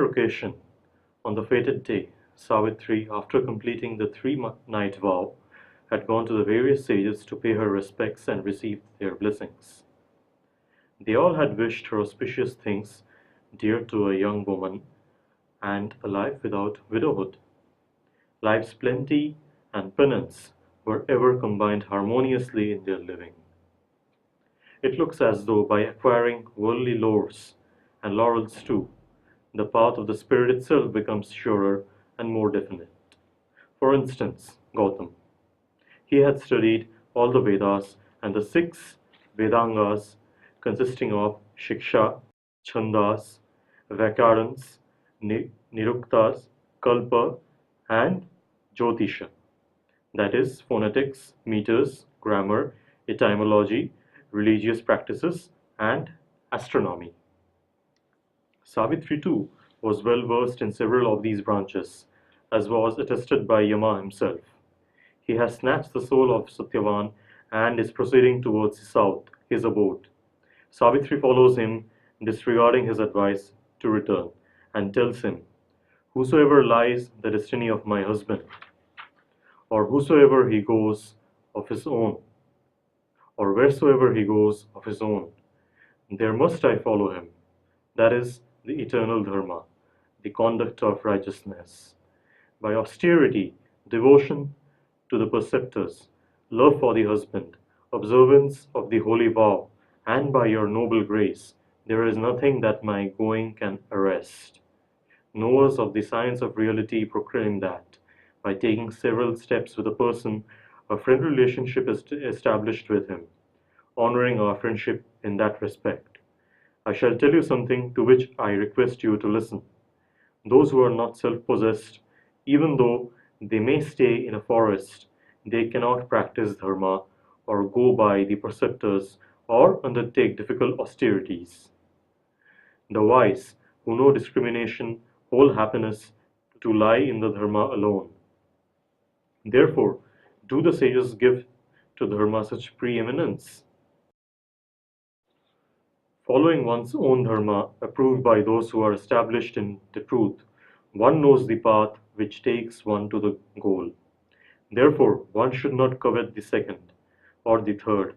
occasion, on the fated day, Savitri, after completing the three-night vow, had gone to the various sages to pay her respects and receive their blessings. They all had wished her auspicious things dear to a young woman and a life without widowhood. Life's plenty and penance were ever combined harmoniously in their living. It looks as though by acquiring worldly laurels and laurels too, the path of the spirit itself becomes surer and more definite. For instance, Gautam. He had studied all the Vedas and the six Vedangas consisting of Shiksha, Chandas, Vakarans, Niruktas, Kalpa, and Jyotisha, that is, phonetics, meters, grammar, etymology, religious practices, and astronomy. Savitri too was well versed in several of these branches, as was attested by Yama himself. He has snatched the soul of Satyavan and is proceeding towards the south, his abode. Savitri follows him, disregarding his advice to return, and tells him, "Whosoever lies the destiny of my husband, or whosoever he goes of his own, or wheresoever he goes of his own, there must I follow him. That is the eternal Dharma, the conduct of righteousness. By austerity, devotion to the preceptors, love for the husband, observance of the holy vow, and by your noble grace, there is nothing that my going can arrest." Knowers of the science of reality proclaim that, by taking several steps with a person, a friend relationship is established with him, honoring our friendship in that respect. I shall tell you something to which I request you to listen. Those who are not self-possessed, even though they may stay in a forest, they cannot practice dharma or go by the preceptors or undertake difficult austerities. The wise, who know discrimination, hold happiness to lie in the dharma alone. Therefore, do the sages give to dharma such preeminence? Following one's own dharma, approved by those who are established in the truth, one knows the path which takes one to the goal. Therefore, one should not covet the second, or the third,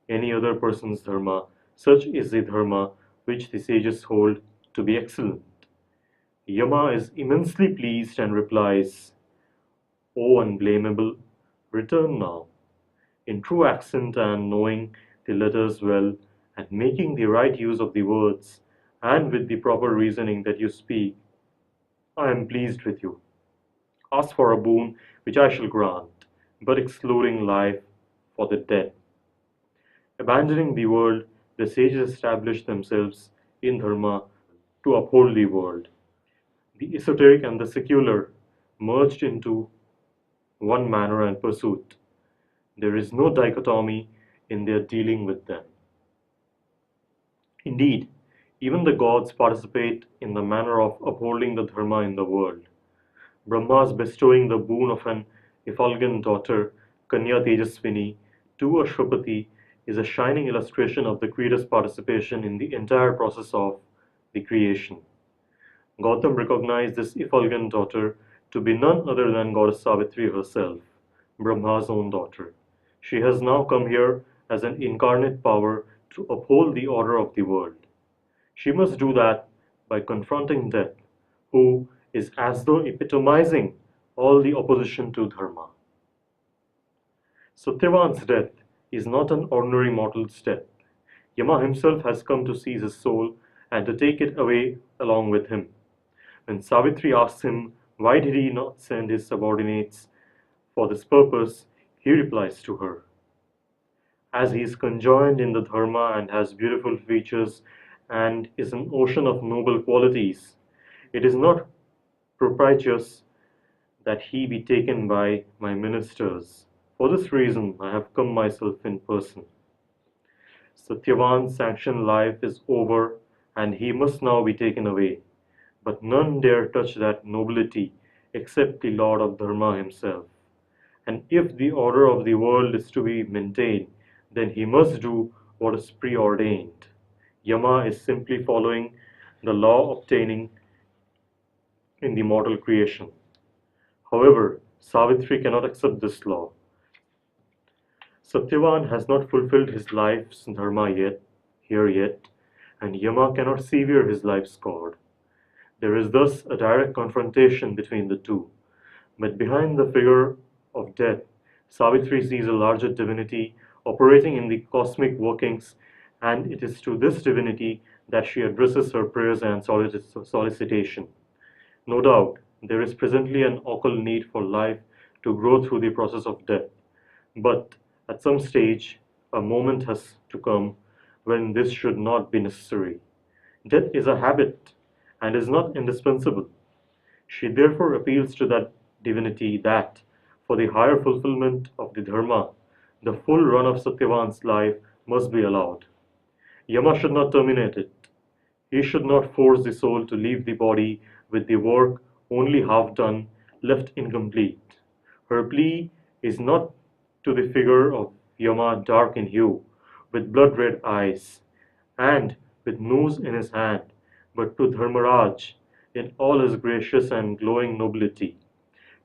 any other person's dharma. Such is the dharma which the sages hold to be excellent. Yama is immensely pleased and replies, "O unblameable, return now." In true accent and knowing the letters well, and making the right use of the words, and with the proper reasoning that you speak, I am pleased with you. Ask for a boon which I shall grant, but excluding life for the dead. Abandoning the world, the sages established themselves in dharma to uphold the world. The esoteric and the secular merged into one manner and pursuit. There is no dichotomy in their dealing with them. Indeed, even the gods participate in the manner of upholding the dharma in the world. Brahma's bestowing the boon of an effulgent daughter, Kanya Tejaswini, to Ashwapati is a shining illustration of the Creator's participation in the entire process of the creation. Gautam recognized this effulgent daughter to be none other than Goddess Savitri herself, Brahma's own daughter. She has now come here as an incarnate power to uphold the order of the world. She must do that by confronting death, who is as though epitomizing all the opposition to dharma. Satyavan's death is not an ordinary mortal's death. Yama himself has come to seize his soul and to take it away along with him. When Savitri asks him why did he not send his subordinates for this purpose, he replies to her, "As he is conjoined in the dharma and has beautiful features and is an ocean of noble qualities, it is not propitious that he be taken by my ministers. For this reason, I have come myself in person." Satyavan's sanctioned life is over and he must now be taken away. But none dare touch that nobility except the Lord of Dharma himself. And if the order of the world is to be maintained, then he must do what is preordained. Yama is simply following the law, obtaining in the mortal creation. However, Savitri cannot accept this law. Satyavan has not fulfilled his life's dharma yet, and Yama cannot sever his life's cord. There is thus a direct confrontation between the two. But behind the figure of death, Savitri sees a larger divinity operating in the cosmic workings, and it is to this divinity that she addresses her prayers and solicitation. No doubt, there is presently an awful need for life to grow through the process of death. But at some stage, a moment has to come when this should not be necessary. Death is a habit and is not indispensable. She therefore appeals to that divinity that, for the higher fulfillment of the dharma, the full run of Satyavan's life must be allowed. Yama should not terminate it. He should not force the soul to leave the body with the work only half done, left incomplete. Her plea is not to the figure of Yama dark in hue, with blood red eyes, and with noose in his hand, but to Dharmaraj in all his gracious and glowing nobility.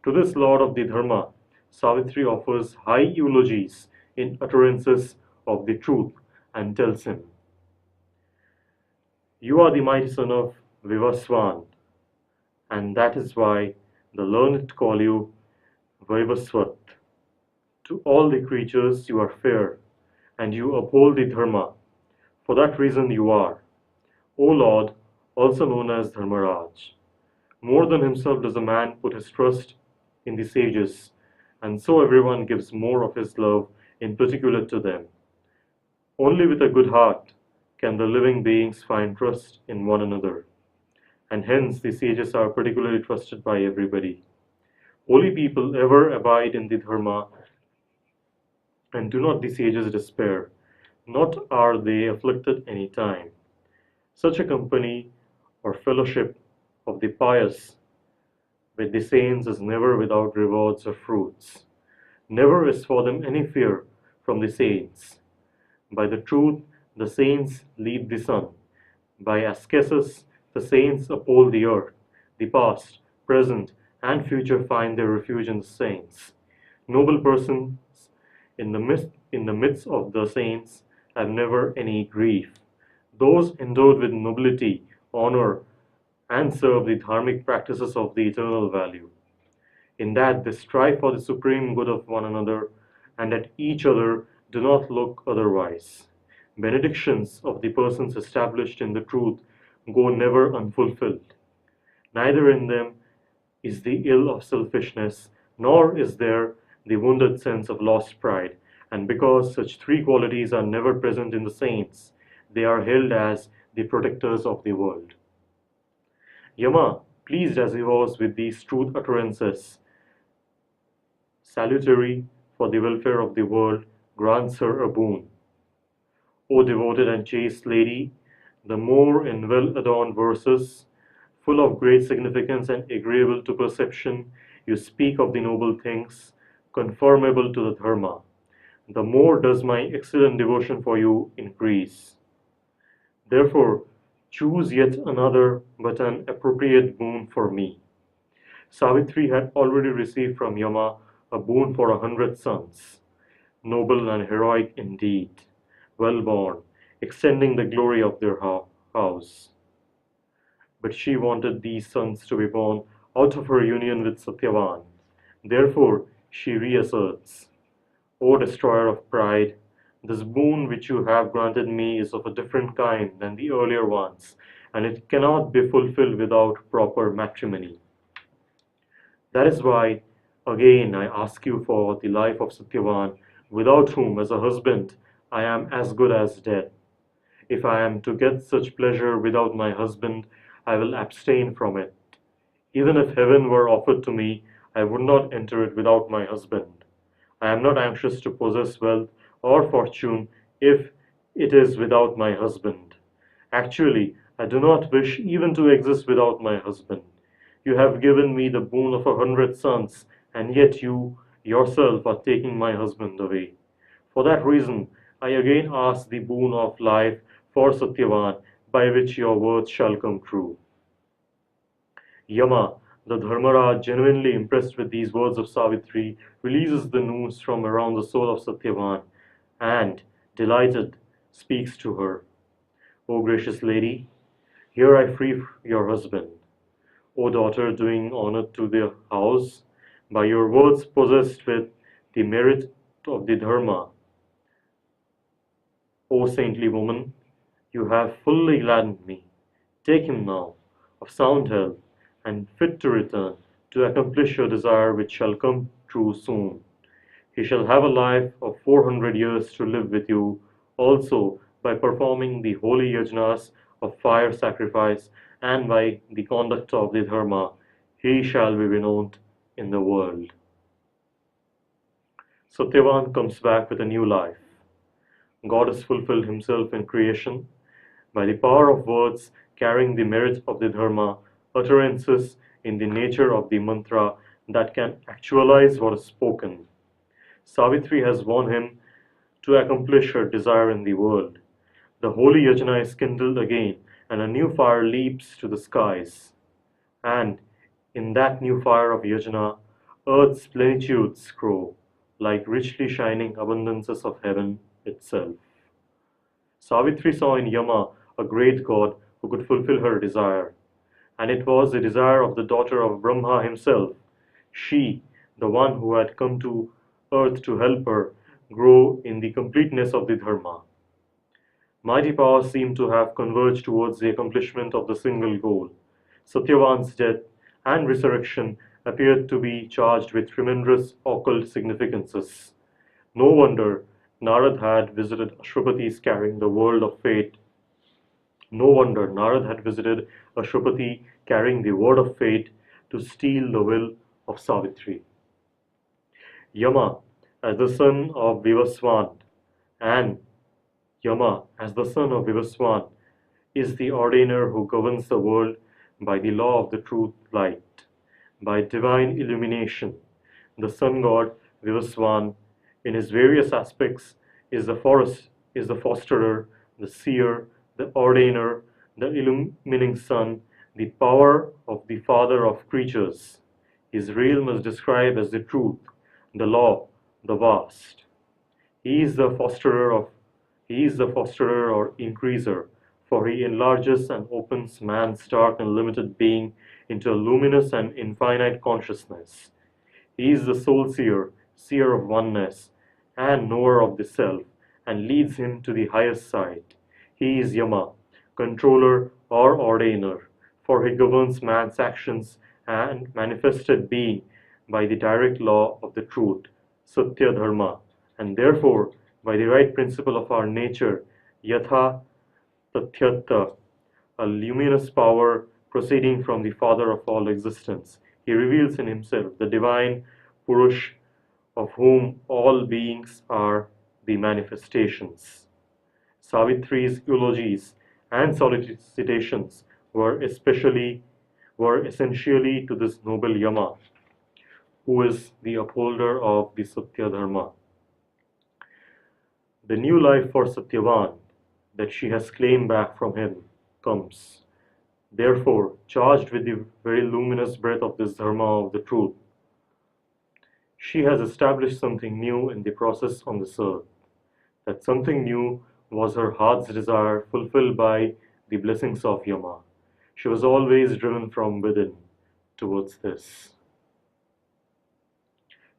To this lord of the Dharma, Savitri offers high eulogies in utterances of the truth and tells him, "You are the mighty son of Vivaswan, and that is why the learned call you Vaivaswat. To all the creatures you are fair, and you uphold the Dharma. For that reason you are, O Lord, also known as Dharmaraj. More than himself does a man put his trust in the sages, and so everyone gives more of his love in particular to them. Only with a good heart can the living beings find trust in one another, and hence the sages are particularly trusted by everybody. Holy people ever abide in the Dharma, and do not the sages despair, not are they afflicted any time. Such a company or fellowship of the pious with the saints is never without rewards or fruits. Never is for them any fear from the saints. By the truth, the saints lead the sun. By ascesis, the saints uphold the earth. The past, present, and future find their refuge in the saints. Noble persons in the midst of the saints have never any grief. Those endowed with nobility, honor, and serve the dharmic practices of the eternal value. In that they strive for the supreme good of one another, and at each other do not look otherwise. Benedictions of the persons established in the truth go never unfulfilled. Neither in them is the ill of selfishness, nor is there the wounded sense of lost pride, and because such three qualities are never present in the saints, they are held as the protectors of the world. Yama, pleased as he was with these truth utterances, salutary for the welfare of the world, grants her a boon. O devoted and chaste lady, the more in well adorned verses, full of great significance and agreeable to perception, you speak of the noble things conformable to the Dharma, the more does my excellent devotion for you increase. Therefore, choose yet another but an appropriate boon for me. Savitri had already received from Yama a boon for 100 sons, noble and heroic indeed, well born, extending the glory of their house. But she wanted these sons to be born out of her union with Satyavan. Therefore, she reasserts, O destroyer of pride, this boon which you have granted me is of a different kind than the earlier ones, and it cannot be fulfilled without proper matrimony. That is why, again, I ask you for the life of Satyavan, without whom, as a husband, I am as good as dead. If I am to get such pleasure without my husband, I will abstain from it. Even if heaven were offered to me, I would not enter it without my husband. I am not anxious to possess wealth or fortune if it is without my husband. Actually, I do not wish even to exist without my husband. You have given me the boon of 100 sons, and yet you yourself are taking my husband away. For that reason, I again ask the boon of life for Satyavan, by which your words shall come true. Yama, The Dharmaraj, genuinely impressed with these words of Savitri, releases the noose from around the soul of Satyavan and, delighted, speaks to her. O gracious lady, here I free your husband. O daughter, doing honor to the house, by your words possessed with the merit of the Dharma. O saintly woman, you have fully gladdened me. Take him now, of sound health, and fit to return, to accomplish your desire which shall come true soon. He shall have a life of 400 years to live with you, also by performing the holy yajnas of fire sacrifice and by the conduct of the dharma, he shall be renowned in the world. Satyavan comes back with a new life. God has fulfilled himself in creation by the power of words carrying the merit of the dharma, utterances in the nature of the mantra that can actualize what is spoken. Savitri has won him to accomplish her desire in the world. The holy yajna is kindled again, and a new fire leaps to the skies. And in that new fire of yajna, earth's plenitudes grow, like richly shining abundances of heaven itself. Savitri saw in Yama a great god who could fulfill her desire, and it was the desire of the daughter of Brahma himself. She, the one who had come to earth to help her grow in the completeness of the Dharma. Mighty powers seemed to have converged towards the accomplishment of the single goal. Satyavan's death and resurrection appeared to be charged with tremendous occult significances. No wonder Narad had visited Ashwapati's carrying the world of fate. No wonder Narad had visited Ashwapati carrying the word of fate to steal the will of Savitri. Yama, as the son of Vivaswan, and Yama, as the son of Vivaswan, is the ordainer who governs the world by the law of the truth light, by divine illumination. The sun god Vivaswan, in his various aspects, is the forest, is the fosterer, the seer, the ordainer, the illumining sun, the power of the father of creatures. His realm is described as the truth, the law, the vast. He is the fosterer of he is the fosterer or increaser, for he enlarges and opens man's dark and limited being into a luminous and infinite consciousness. He is the soul seer, seer of oneness, and knower of the self, and leads him to the highest side. He is Yama, controller or ordainer, for he governs man's actions and manifested being by the direct law of the truth, Satya Dharma, and therefore by the right principle of our nature, Yatha Tathyata, a luminous power proceeding from the Father of all existence. He reveals in himself the divine Purush of whom all beings are the manifestations. Savitri's eulogies and solicitations were essentially to this noble Yama, who is the upholder of the Satya Dharma. The new life for Satyavan that she has claimed back from him comes, therefore, charged with the very luminous breath of this Dharma of the truth. She has established something new in the process on this earth. That something new was her heart's desire fulfilled by the blessings of Yama. She was always driven from within towards this.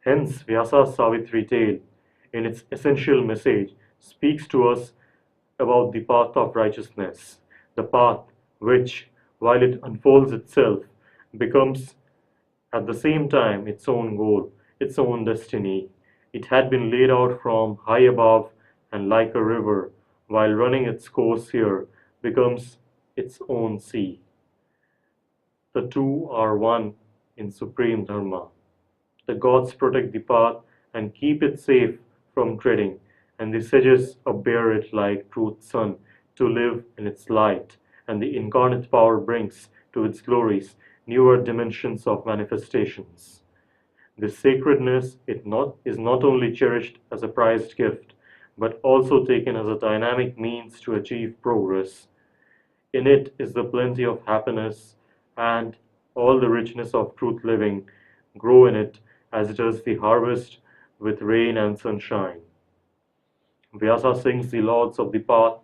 Hence, Vyasa's Savitri tale, in its essential message, speaks to us about the path of righteousness, the path which, while it unfolds itself, becomes at the same time its own goal, its own destiny. It had been laid out from high above, and like a river, while running its course here, becomes its own sea. The two are one in supreme Dharma. The gods protect the path and keep it safe from treading, and the sages upbear it like truth's sun to live in its light, and the incarnate power brings to its glories newer dimensions of manifestations. This sacredness is not only cherished as a prized gift, but also taken as a dynamic means to achieve progress. In it is the plenty of happiness and all the richness of truth living grow in it as does the harvest with rain and sunshine. Vyasa sings the lords of the path.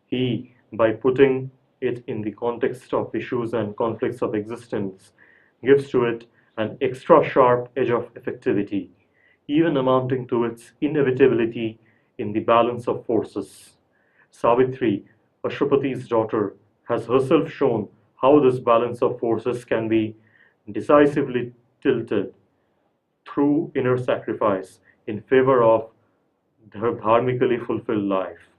He, by putting it in the context of issues and conflicts of existence, gives to it an extra sharp edge of effectivity, even amounting to its inevitability in the balance of forces. Savitri, Ashwapati's daughter, has herself shown how this balance of forces can be decisively tilted through inner sacrifice in favor of her dharmically fulfilled life.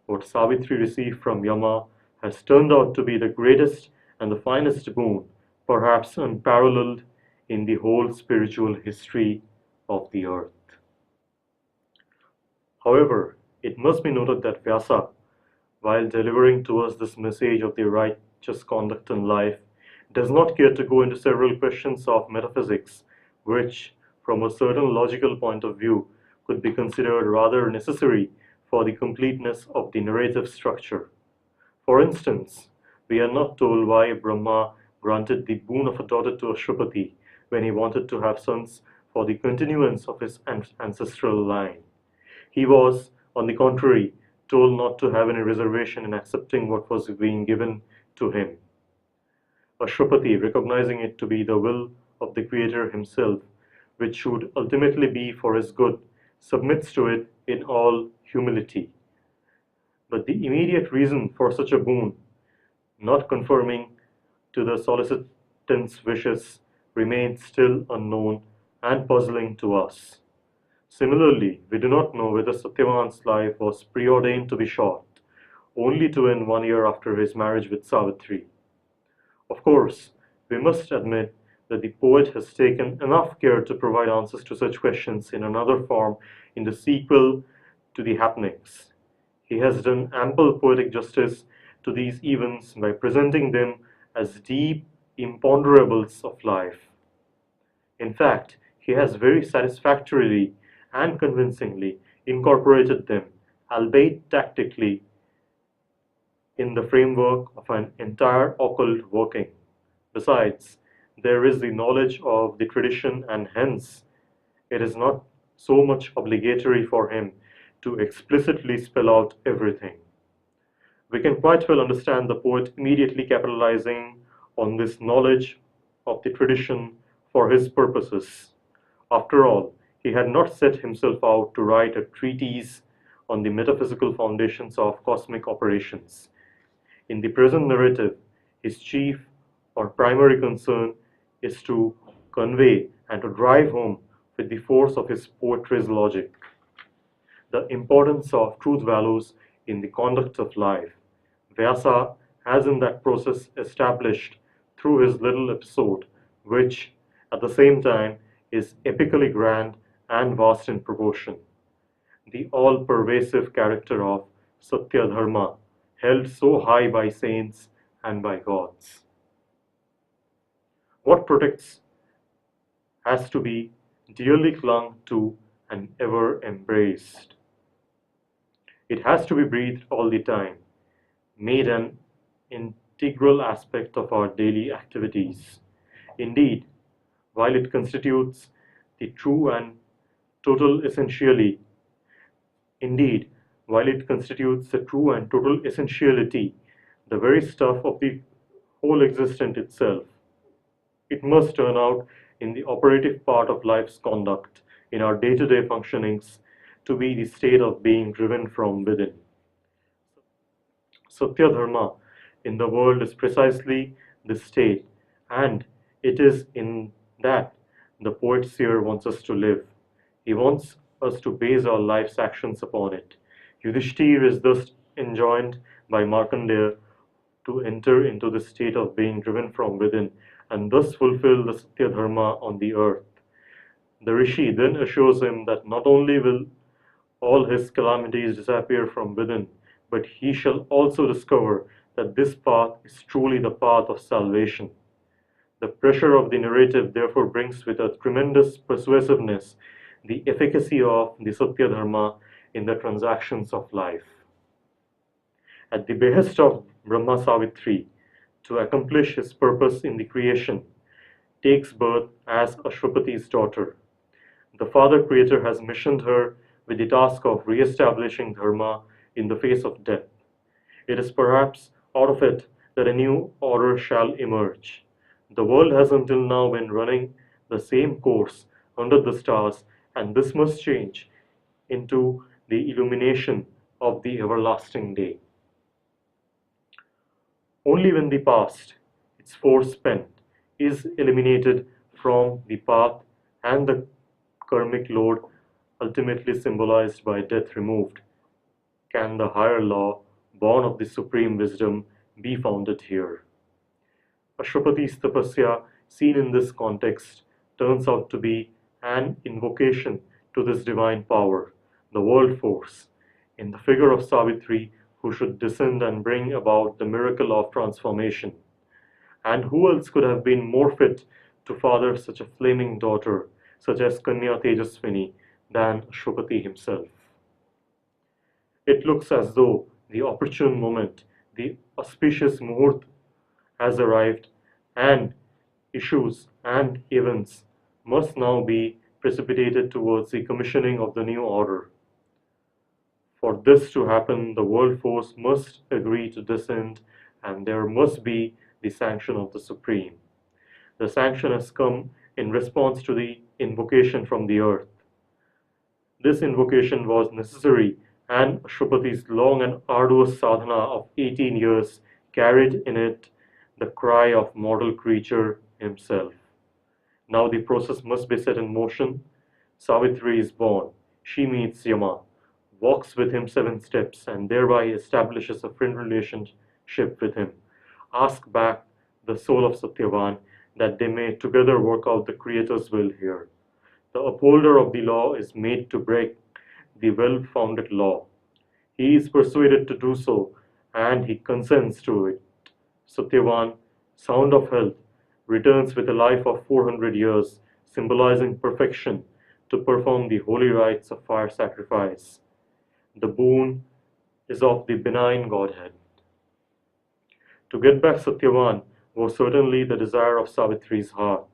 What Savitri received from Yama has turned out to be the greatest and the finest boon, perhaps unparalleled in the whole spiritual history of the earth. However, it must be noted that Vyasa, while delivering to us this message of the righteous conduct in life, does not care to go into several questions of metaphysics, which, from a certain logical point of view, could be considered rather necessary for the completeness of the narrative structure. For instance, we are not told why Brahma granted the boon of a daughter to Ashwapati when he wanted to have sons for the continuance of his ancestral line. He was, on the contrary, told not to have any reservation in accepting what was being given to him. Ashwapati, recognizing it to be the will of the Creator himself, which should ultimately be for his good, submits to it in all humility. But the immediate reason for such a boon, not conforming to the solicitant's wishes, remains still unknown and puzzling to us. Similarly, we do not know whether Satyavan's life was preordained to be short, only to end 1 year after his marriage with Savitri. Of course, we must admit that the poet has taken enough care to provide answers to such questions in another form in the sequel to the happenings. He has done ample poetic justice to these events by presenting them as deep imponderables of life. In fact, he has very satisfactorily and convincingly incorporated them, albeit tactically, in the framework of an entire occult working. Besides, there is the knowledge of the tradition, and hence it is not so much obligatory for him to explicitly spell out everything. We can quite well understand the poet immediately capitalizing on this knowledge of the tradition for his purposes. After all, he had not set himself out to write a treatise on the metaphysical foundations of cosmic operations. In the present narrative, his chief or primary concern is to convey and to drive home with the force of his poetry's logic the importance of truth values in the conduct of life. Vyasa has in that process established through his little episode, which at the same time is epically grand and vast in proportion, the all-pervasive character of Satya Dharma, held so high by saints and by gods. What protects has to be dearly clung to and ever embraced. It has to be breathed all the time, made an integral aspect of our daily activities. Indeed, while it constitutes the true and total essentially, indeed, while it constitutes the true and total essentiality, the very stuff of the whole existence itself, it must turn out in the operative part of life's conduct, in our day-to-day functionings, to be the state of being driven from within. Satya Dharma in the world is precisely this state, and it is in that the poet seer wants us to live. He wants us to base our life's actions upon it. Yudhishthir is thus enjoined by Markandeya to enter into the state of being driven from within and thus fulfill the Satya Dharma on the earth. The Rishi then assures him that not only will all his calamities disappear from within, but he shall also discover that this path is truly the path of salvation. The pressure of the narrative therefore brings with a tremendous persuasiveness the efficacy of the Satya Dharma in the transactions of life. At the behest of Brahma Savitri, to accomplish his purpose in the creation, takes birth as Ashwapati's daughter. The Father Creator has missioned her with the task of re-establishing Dharma in the face of death. It is perhaps out of it that a new order shall emerge. The world has until now been running the same course under the stars, and this must change into the illumination of the everlasting day. Only when the past, its force spent, is eliminated from the path and the karmic load ultimately symbolized by death removed, can the higher law, born of the supreme wisdom, be founded here. Ashwapati's tapasya, seen in this context, turns out to be an invocation to this divine power, the world force, in the figure of Savitri, who should descend and bring about the miracle of transformation. And who else could have been more fit to father such a flaming daughter, such as Kanya Tejaswini, than Ashwapati himself? It looks as though the opportune moment, the auspicious muhurt, has arrived, and issues and events must now be precipitated towards the commissioning of the new order. For this to happen, the world force must agree to descend, and there must be the sanction of the Supreme. The sanction has come in response to the invocation from the earth. This invocation was necessary, and Ashwapati's long and arduous sadhana of 18 years carried in it the cry of mortal creature himself. Now the process must be set in motion. Savitri is born. She meets Yama, walks with him 7 steps, and thereby establishes a friend relationship with him. Ask back the soul of Satyavan that they may together work out the Creator's will here. The upholder of the law is made to break the well-founded law. He is persuaded to do so, and he consents to it. Satyavan, sound of health, returns with a life of 400 years, symbolizing perfection, to perform the holy rites of fire sacrifice. The boon is of the benign Godhead. To get back Satyavan was certainly the desire of Savitri's heart,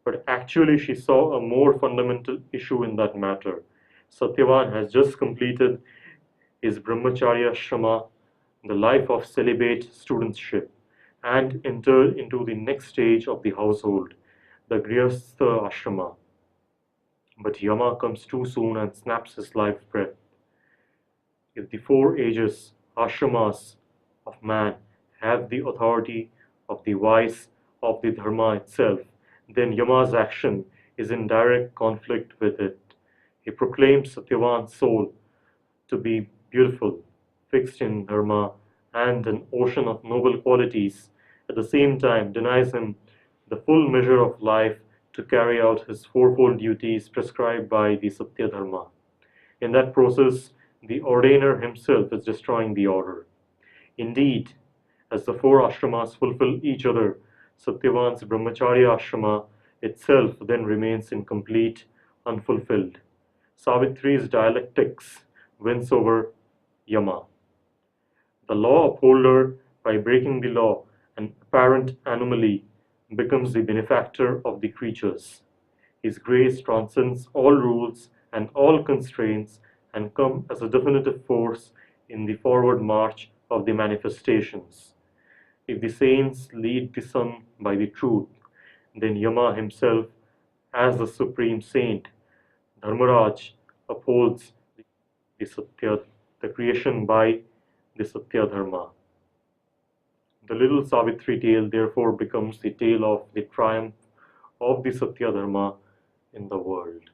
but actually she saw a more fundamental issue in that matter. Satyavan has just completed his Brahmacharya Ashrama, the life of celibate studentship, and entered into the next stage of the household, the Grihastha Ashrama. But Yama comes too soon and snaps his life breath. If the 4 ages, ashramas of man, have the authority of the vice of the dharma itself, then Yama's action is in direct conflict with it. He proclaims Satyavan's soul to be beautiful, fixed in dharma, and an ocean of noble qualities, at the same time denies him the full measure of life to carry out his fourfold duties prescribed by the Satya Dharma. In that process, the ordainer himself is destroying the order. Indeed, as the 4 ashramas fulfill each other, Satyavan's Brahmacharya ashrama itself then remains incomplete, unfulfilled. Savitri's dialectics wins over Yama. The law upholder, by breaking the law, an apparent anomaly, becomes the benefactor of the creatures. His grace transcends all rules and all constraints and comes as a definitive force in the forward march of the manifestations. If the saints lead the sun by the truth, then Yama himself, as the supreme saint, Dharmaraj, upholds the Satya, the creation by the Satya Dharma. The little Savitri tale therefore becomes the tale of the triumph of the Satya Dharma in the world.